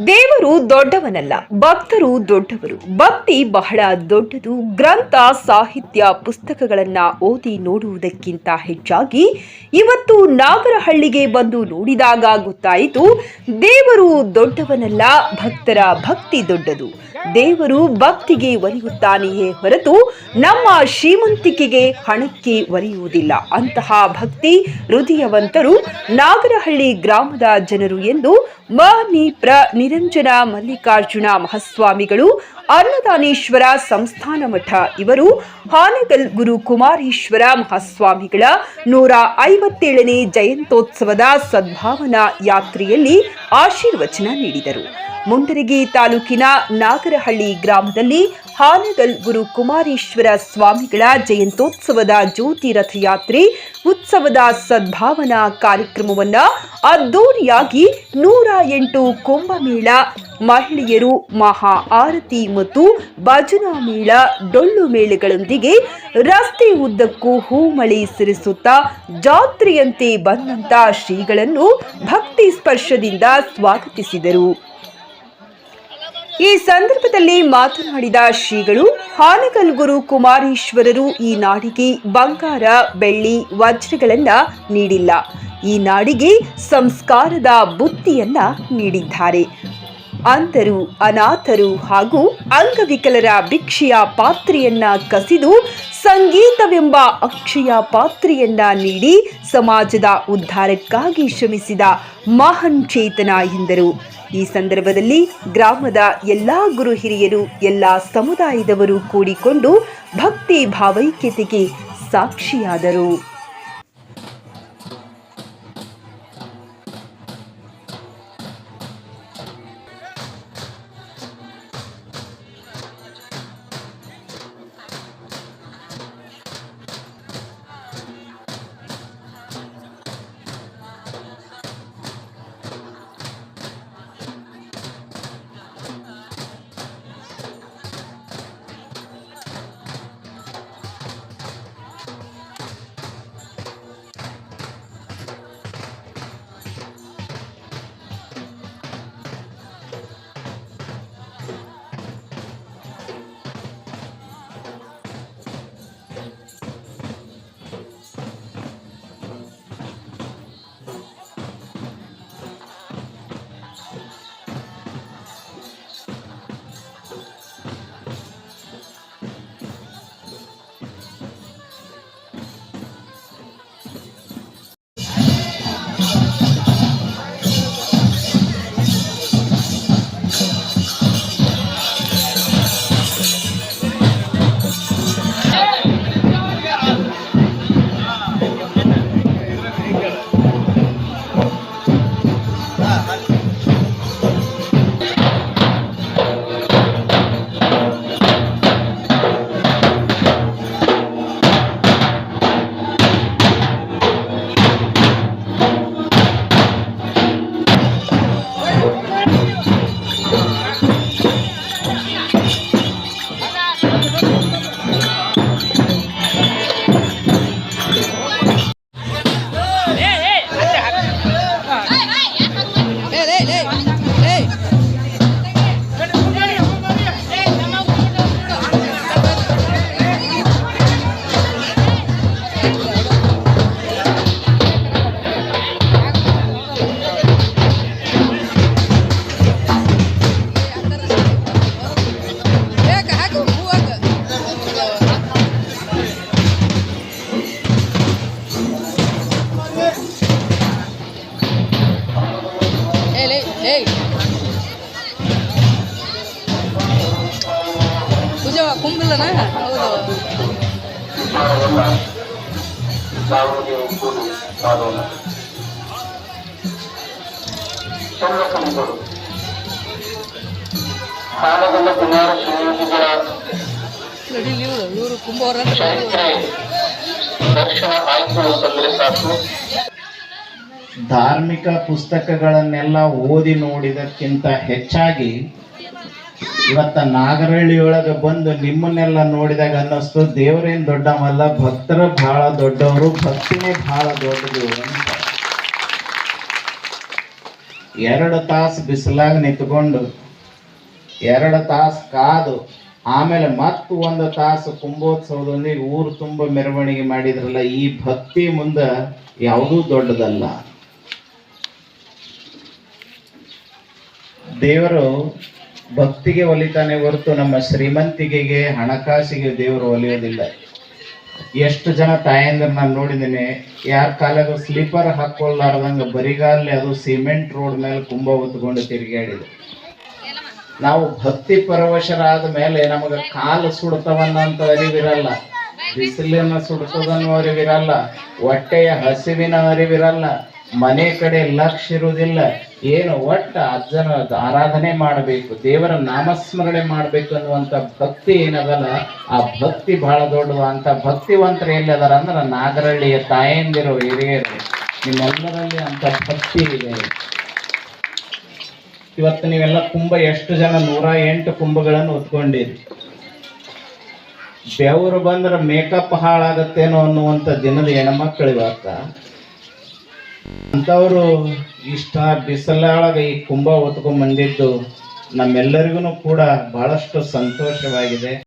ದೇವರು ದೊಡ್ಡವನಲ್ಲ, ಭಕ್ತರು ದೊಡ್ಡವರು. ಭಕ್ತಿ ಬಹಳ ದೊಡ್ಡದು. ಗ್ರಂಥ, ಸಾಹಿತ್ಯ, ಪುಸ್ತಕಗಳನ್ನ ಓದಿ ನೋಡುವುದಕ್ಕಿಂತ ಹೆಚ್ಚಾಗಿ ಇವತ್ತು ನಾಗರಹಳ್ಳಿಗೆ ಬಂದು ನೋಡಿದಾಗ ಗೊತ್ತಾಯಿತು, ದೇವರು ದೊಡ್ಡವನಲ್ಲ, ಭಕ್ತರ ಭಕ್ತಿ ದೊಡ್ಡದು. ದೇವರು ಭಕ್ತಿಗೆ ಒಲಿಯುತ್ತಾನೆಯೇ ಹೊರತು ನಮ್ಮ ಶ್ರೀಮಂತಿಕೆಗೆ, ಹಣಕ್ಕೆ ಒಲಿಯುವುದಿಲ್ಲ. ಅಂತಹ ಭಕ್ತಿ ಹೃದಯವಂತರು ನಾಗರಹಳ್ಳಿ ಗ್ರಾಮದ ಜನರು ಎಂದು ಮಹನೀಪ್ರ ನಿರಂಜನ ಮಲ್ಲಿಕಾರ್ಜುನ ಮಹಾಸ್ವಾಮಿಗಳು, ಅನ್ನದಾನೇಶ್ವರ ಸಂಸ್ಥಾನ ಮಠ ಇವರು ಹಾನಗಲ್ ಗುರು ಕುಮಾರೇಶ್ವರ ಮಹಾಸ್ವಾಮಿಗಳ 157ನೇ ಜಯಂತ್ಯೋತ್ಸವದ ಸದ್ಭಾವನಾ ಯಾತ್ರೆಯಲ್ಲಿ ಆಶೀರ್ವಚನ ನೀಡಿದರು. ಮುಂಡರಗಿ ತಾಲೂಕಿನ ನಾಗರಹಳ್ಳಿ ಗ್ರಾಮದಲ್ಲಿ ಹಾನಗಲ್ ಗುರು ಕುಮಾರೇಶ್ವರ ಸ್ವಾಮಿಗಳ ಜಯಂತ್ಯೋತ್ಸವದ ಜ್ಯೋತಿ ರಥಯಾತ್ರೆ ಉತ್ಸವದ ಸದ್ಭಾವನಾ ಕಾರ್ಯಕ್ರಮವನ್ನು ಅದ್ದೂರಿಯಾಗಿ 108 ಕುಂಭಮೇಳ, ಮಹಿಳೆಯರು ಮಹಾ ಆರತಿ ಮತ್ತು ಭಜನಾ ಮೇಳ, ಡೊಳ್ಳು ಮೇಳಗಳೊಂದಿಗೆ ರಸ್ತೆ ಉದ್ದಕ್ಕೂ ಹೂಮಳೆ ಸುರಿಸುತ್ತಾ ಜಾತ್ರೆಯಂತೆ ಬಂದಂತ ಶ್ರೀಗಳನ್ನು ಭಕ್ತಿ ಸ್ಪರ್ಶದಿಂದ ಸ್ವಾಗತಿಸಿದರು. ಈ ಸಂದರ್ಭದಲ್ಲಿ ಮಾತನಾಡಿದ ಶ್ರೀಗಳು, ಹಾನಗಲ್ ಗುರು ಕುಮಾರೇಶ್ವರರು ಈ ನಾಡಿಗೆ ಬಂಗಾರ, ಬೆಳ್ಳಿ, ವಜ್ರಗಳನ್ನ ನೀಡಿಲ್ಲ. ಈ ನಾಡಿಗೆ ಸಂಸ್ಕಾರದ ಬುತ್ತಿಯನ್ನ ನೀಡಿದ್ದಾರೆ. ಅಂಧರು, ಅನಾಥರು ಹಾಗೂ ಅಂಗವಿಕಲರ ಭಿಕ್ಷೆಯ ಪಾತ್ರೆಯನ್ನ ಕಸಿದು ಸಂಗೀತವೆಂಬ ಅಕ್ಷಯ ಪಾತ್ರೆಯನ್ನ ನೀಡಿ ಸಮಾಜದ ಉದ್ಧಾರಕ್ಕಾಗಿ ಶ್ರಮಿಸಿದ ಮಹಾನ್ ಚೇತನ ಎಂದರು. ಈ ಸಂದರ್ಭದಲ್ಲಿ ಗ್ರಾಮದ ಎಲ್ಲಾ ಗುರು ಹಿರಿಯರು, ಎಲ್ಲಾ ಸಮುದಾಯದವರು ಕೂಡಿಕೊಂಡು ಭಕ್ತಿ ಭಾವೈಕ್ಯತೆಗೆ ಸಾಕ್ಷಿಯಾದರು. ಧಾರ್ಮಿಕ ಪುಸ್ತಕಗಳನ್ನೆಲ್ಲ ಓದಿ ನೋಡಿದಕ್ಕಿಂತ ಹೆಚ್ಚಾಗಿ ಇವತ್ತ ನಾಗರಹಳ್ಳಿಯೊಳಗೆ ಬಂದು ನಿಮ್ಮನ್ನೆಲ್ಲ ನೋಡಿದಾಗ ಅನ್ನಿಸ್ತು, ದೇವರೇನು ದೊಡ್ಡವಲ್ಲ, ಭಕ್ತರು ಬಹಳ ದೊಡ್ಡವರು, ಭಕ್ತಿನೇ ಬಹಳ ದೊಡ್ಡದು ಅಂತ. 2 ತಾಸು ಬಿಸಿಲಾಗ ನಿಂತ್ಕೊಂಡು 2 ತಾಸು ಕಾದು ಆಮೇಲೆ ಮತ್ತು 1 ತಾಸು ಕುಂಭೋತ್ಸವದೊಂದಿಗೆ ಊರು ತುಂಬ ಮೆರವಣಿಗೆ ಮಾಡಿದ್ರಲ್ಲ, ಈ ಭಕ್ತಿ ಮುಂದೆ ಯಾವುದೂ ದೊಡ್ಡದಲ್ಲ. ದೇವರು ಭಕ್ತಿಗೆ ಒಲಿತಾನೆ ಹೊರತು ನಮ್ಮ ಶ್ರೀಮಂತಿಕೆಗೆ ಹಣಕಾಸಿಗೆ ದೇವರು ಒಲಿಯೋದಿಲ್ಲ. ಎಷ್ಟು ಜನ ತಾಯಂದ್ರ ನಾನು ನೋಡಿದ್ದೇನೆ, ಯಾರ ಕಾಲಾಗ ಸ್ಲೀಪರ್ ಹಾಕೊಳ್ಳಾರ್ದಂಗೆ ಬರಿಗಾಲಲ್ಲಿ ಅದು ಸಿಮೆಂಟ್ ರೋಡ್ ಮೇಲೆ ಕುಂಭ ಹೊತ್ಕೊಂಡು ತಿರುಗಾಡಿದೆ. ನಾವು ಭಕ್ತಿ ಪರವಶರಾದ ಮೇಲೆ ನಮಗೆ ಕಾಲು ಸುಡ್ತವನ್ನಂತ ಅರಿವಿರಲ್ಲ, ಬಿಸಿಲಿನ ಸುಡ್ತದನ್ನೋ ಅರಿವಿರಲ್ಲ, ಹೊಟ್ಟೆಯ ಹಸಿವಿನ ಅರಿವಿರಲ್ಲ, ಮನೆ ಕಡೆ ಲಕ್ಷ್ಯ ಇರುವುದಿಲ್ಲ. ಏನು ಒಟ್ಟ ಅಜ್ಜನ ಆರಾಧನೆ ಮಾಡಬೇಕು, ದೇವರ ನಾಮಸ್ಮರಣೆ ಮಾಡಬೇಕು ಅನ್ನುವಂಥ ಭಕ್ತಿ ಏನದಲ್ಲ, ಆ ಭಕ್ತಿ ಬಹಳ ದೊಡ್ಡದು. ಅಂತ ಭಕ್ತಿವಂತರು ಎಲ್ಲಿ ಅದಾರ ಅಂದ್ರೆ ನಾಗರಹಳ್ಳಿಯ ತಾಯಂದಿರು, ಹಿರಿಯರು, ನಿಮ್ಮೆಲ್ಲರಲ್ಲಿ ಅಂತ ಭಕ್ತಿ ಇದೆ. ಇವತ್ತು ನೀವೆಲ್ಲ ಕುಂಭ ಎಷ್ಟು ಜನ 108 ಕುಂಭಗಳನ್ನು ಹೊತ್ಕೊಂಡಿರಿ. ಬೆವರು ಬಂದ್ರೆ ಮೇಕಪ್ ಹಾಳಾಗತ್ತೇನೋ ಅನ್ನುವಂಥ ದಿನದ ಹೆಣ್ಮಕ್ಳು ಇವತ್ತ ಅಂಥವರು ಇಷ್ಟ ಬಿಸಿಲೊಳಗೆ ಈ ಕುಂಭ ಹೊತ್ಕೊಂಡ್ ಬಂದಿದ್ದು ನಮ್ಮೆಲ್ಲರಿಗೂ ಕೂಡ ಬಹಳಷ್ಟು ಸಂತೋಷವಾಗಿದೆ.